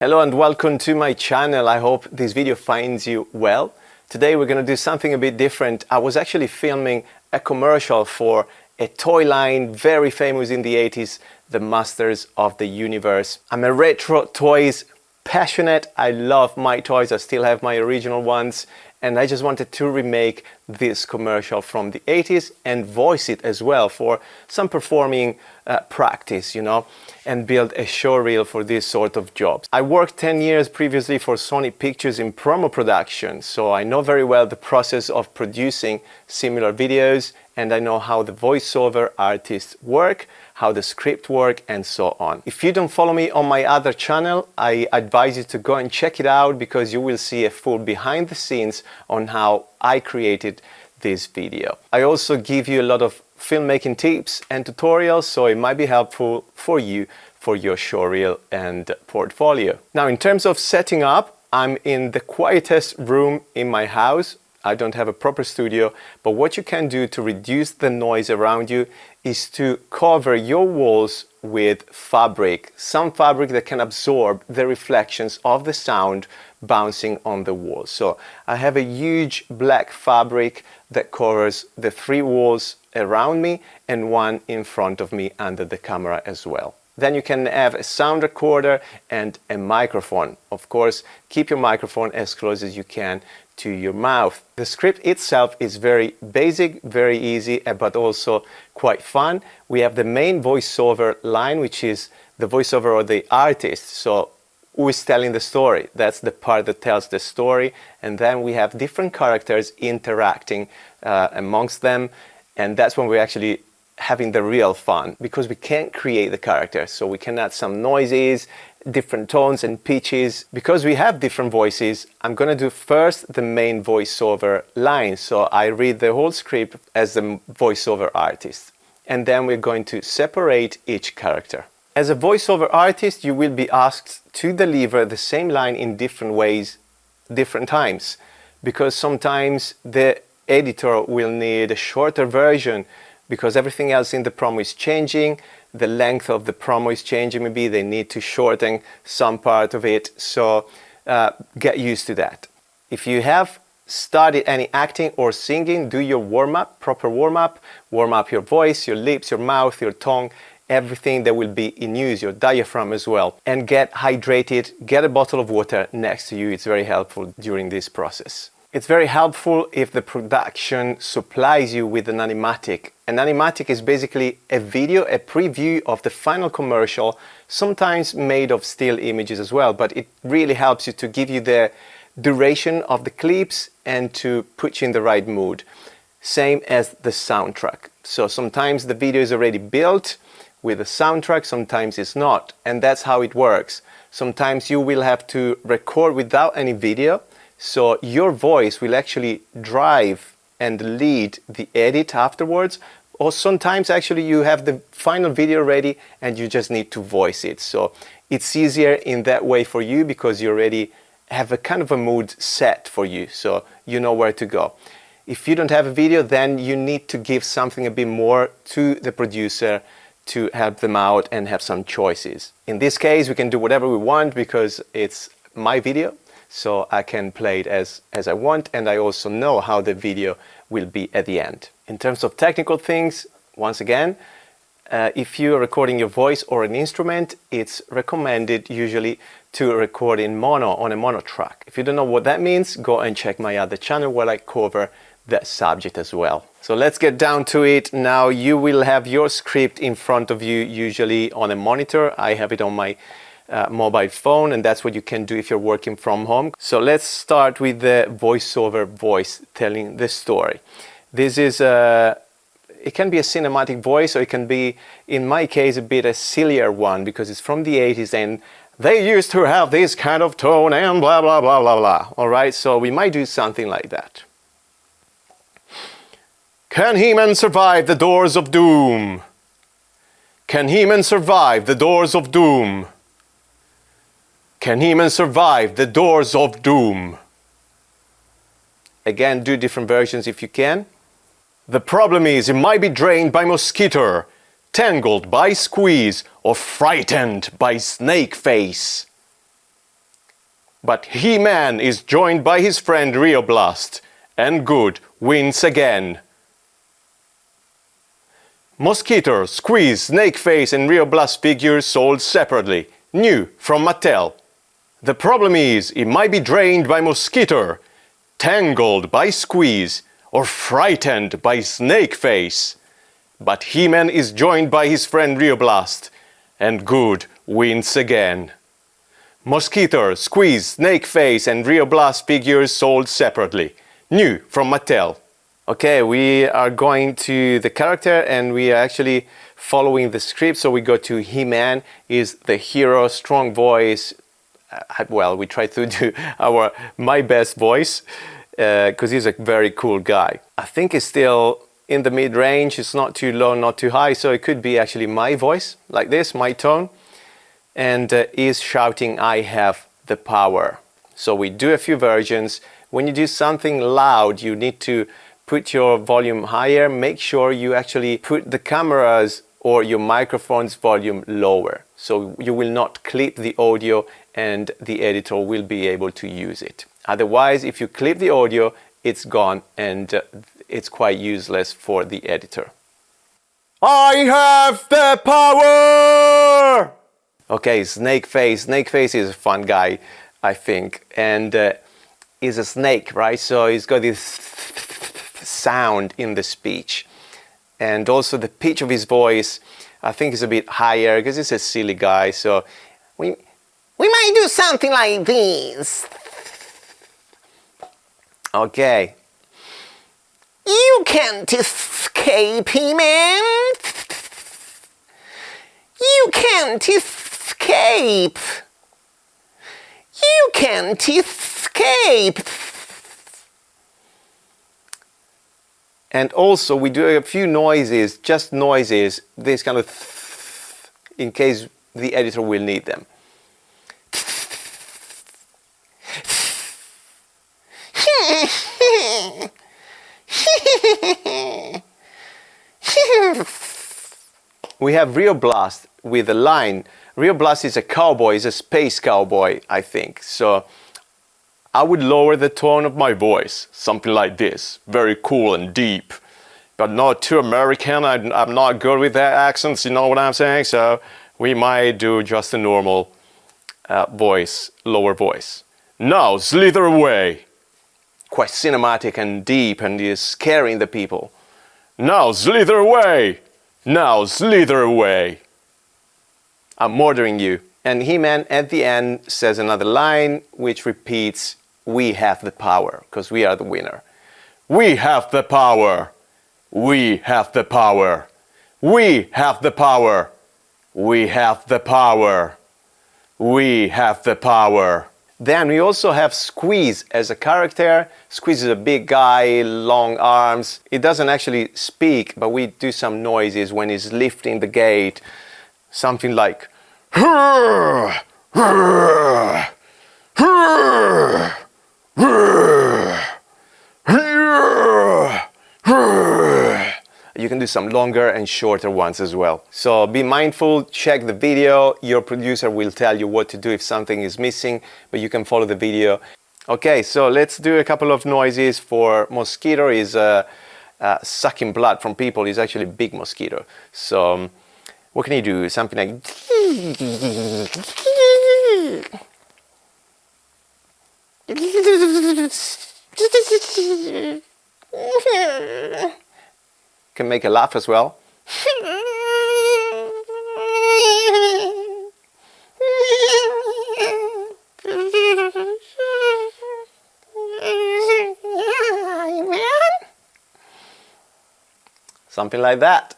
Hello and welcome to my channel. I hope this video finds you well. Today we're going to do something a bit different. I was actually filming a commercial for a toy line very famous in the 80s, the Masters of the Universe. I'm a retro toys passionate. I love my toys. I still have my original ones. And I just wanted to remake this commercial from the 80s and voice it as well for some performing practice, and build a show reel for this sort of jobs. I worked 10 years previously for Sony Pictures in promo production, so I know very well the process of producing similar videos, and I know how the voiceover artists work, how the script work, and so on. If you don't follow me on my other channel, I advise you to go and check it out because you will see a full behind the scenes on how I created this video. I also give you a lot of filmmaking tips and tutorials, so it might be helpful for you for your show reel and portfolio. Now, in terms of setting up, I'm in the quietest room in my house. I don't have a proper studio, but what you can do to reduce the noise around you is to cover your walls with fabric, some fabric that can absorb the reflections of the sound bouncing on the walls. So I have a huge black fabric that covers the 3 walls around me and one in front of me under the camera as well. Then you can have a sound recorder and a microphone. Of course, keep your microphone as close as you can to your mouth. The script itself is very basic, very easy, but also quite fun. We have the main voiceover line, which is the voiceover of the artist. So who is telling the story? That's the part that tells the story. And then we have different characters interacting amongst them. And that's when we're actually having the real fun, because we can't create the character. So we can add some noises, different tones and pitches. Because we have different voices, I'm going to do first the main voiceover line. So I read the whole script as the voiceover artist. And then we're going to separate each character. As a voiceover artist, you will be asked to deliver the same line in different ways, different times. Because sometimes the editor will need a shorter version because everything else in the promo is changing, the length of the promo is changing, maybe they need to shorten some part of it, so get used to that. If you have studied any acting or singing, do your warm-up, proper warm-up your voice, your lips, your mouth, your tongue, everything that will be in use, your diaphragm as well. And get hydrated, get a bottle of water next to you, it's very helpful during this process. It's very helpful if the production supplies you with an animatic. An animatic is basically a video, a preview of the final commercial, sometimes made of still images as well, but it really helps you to give you the duration of the clips and to put you in the right mood. Same as the soundtrack. So sometimes the video is already built with a soundtrack, sometimes it's not, and that's how it works. Sometimes you will have to record without any video, so your voice will actually drive and lead the edit afterwards, or sometimes actually you have the final video ready and you just need to voice it. So it's easier in that way for you because you already have a kind of a mood set for you, so you know where to go. If you don't have a video, then you need to give something a bit more to the producer to help them out and have some choices. In this case, we can do whatever we want because it's my video. So I can play it as I want, and I also know how the video will be at the end. In terms of technical things, once again, if you're recording your voice or an instrument, it's recommended usually to record in mono, on a mono track. If you don't know what that means, go and check my other channel where I cover that subject as well. So let's get down to it. Now you will have your script in front of you, usually on a monitor. I have it on my mobile phone, and that's what you can do if you're working from home. So let's start with the voiceover voice telling the story. This is it can be a cinematic voice, or it can be, in my case, a bit a sillier one because it's from the 80s and they used to have this kind of tone and blah blah blah blah blah. All right, so we might do something like that. Can He-Man survive the doors of doom? Can He-Man survive the doors of doom? Can He-Man survive the doors of doom? Again, do different versions if you can. The problem is it might be drained by mosquito, tangled by squeeze, or frightened by snake face. But He-Man is joined by his friend Rioblast, and good wins again. Mosquito, Squeeze, Snakeface and Rioblast figures sold separately, new from Mattel. The problem is, it might be drained by Mosquito, tangled by Squeeze, or frightened by Snakeface. But He-Man is joined by his friend Rioblast, and good wins again. Mosquito, Squeeze, Snakeface and Rioblast figures sold separately, new from Mattel. Okay, we are going to the character and we are actually following the script. So we go to He-Man, is the hero, strong voice. Well, we try to do my best voice because he's a very cool guy. I think he's still in the mid-range. It's not too low, not too high. So it could be actually my voice, like this, my tone. And is shouting, I have the power. So we do a few versions. When you do something loud, you need to put your volume higher. Make sure you actually put the camera's or your microphone's volume lower. So you will not clip the audio and the editor will be able to use it. Otherwise, if you clip the audio, it's gone and it's quite useless for the editor. I have the power! Okay, Snakeface. Snakeface is a fun guy, I think. And is a snake, right? So he's got this sound in the speech. And also the pitch of his voice, I think, is a bit higher because he's a silly guy. So we might do something like this. Okay. You can't escape, He-Man. You can't escape. You can't escape. And also we do a few noises, just noises, this kind of in case the editor will need them. We have Rioblast with a line. Rioblast is a cowboy, is a space cowboy, I think. So I would lower the tone of my voice, something like this, very cool and deep, but not too American. I'm not good with that accents, you know what I'm saying? So we might do just a normal voice, lower voice. Now slither away. Quite cinematic and deep and is scaring the people. Now slither away. Now slither away. I'm murdering you. And He-Man at the end says another line which repeats, we have the power, because we are the winner. We have the power. We have the power. We have the power. We have the power. We have the power. Then we also have Squeeze as a character. Squeeze is a big guy, long arms. He doesn't actually speak, but we do some noises when he's lifting the gate. Something like you can do some longer and shorter ones as well. So be mindful, check the video. Your producer will tell you what to do if something is missing, but you can follow the video. Okay, so let's do a couple of noises for Mosquito. Is sucking blood from people. He's actually a big mosquito. So what can you do? Something like can make a laugh as well. Something like that.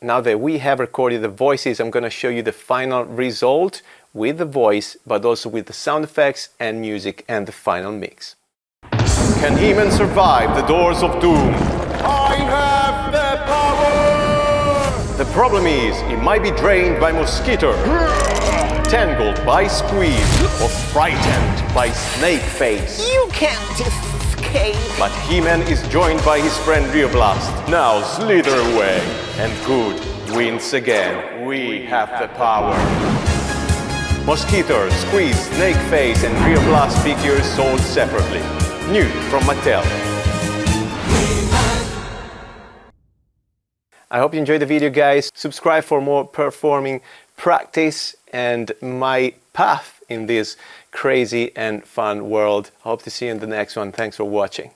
Now that we have recorded the voices, I'm going to show you the final result with the voice, but also with the sound effects and music and the final mix. Can He-Man survive the doors of doom? I have the power! The problem is, it might be drained by Mosquito, tangled by Squeeze, or frightened by Snakeface. You can't escape! But He-Man is joined by his friend Rioblast. Now slither away, and good wins again. We have the power. Mosquito, Squeeze, Snake Face and Rear Blast figures sold separately. New from Mattel. I hope you enjoyed the video, guys. Subscribe for more performing practice and my path in this crazy and fun world. Hope to see you in the next one. Thanks for watching.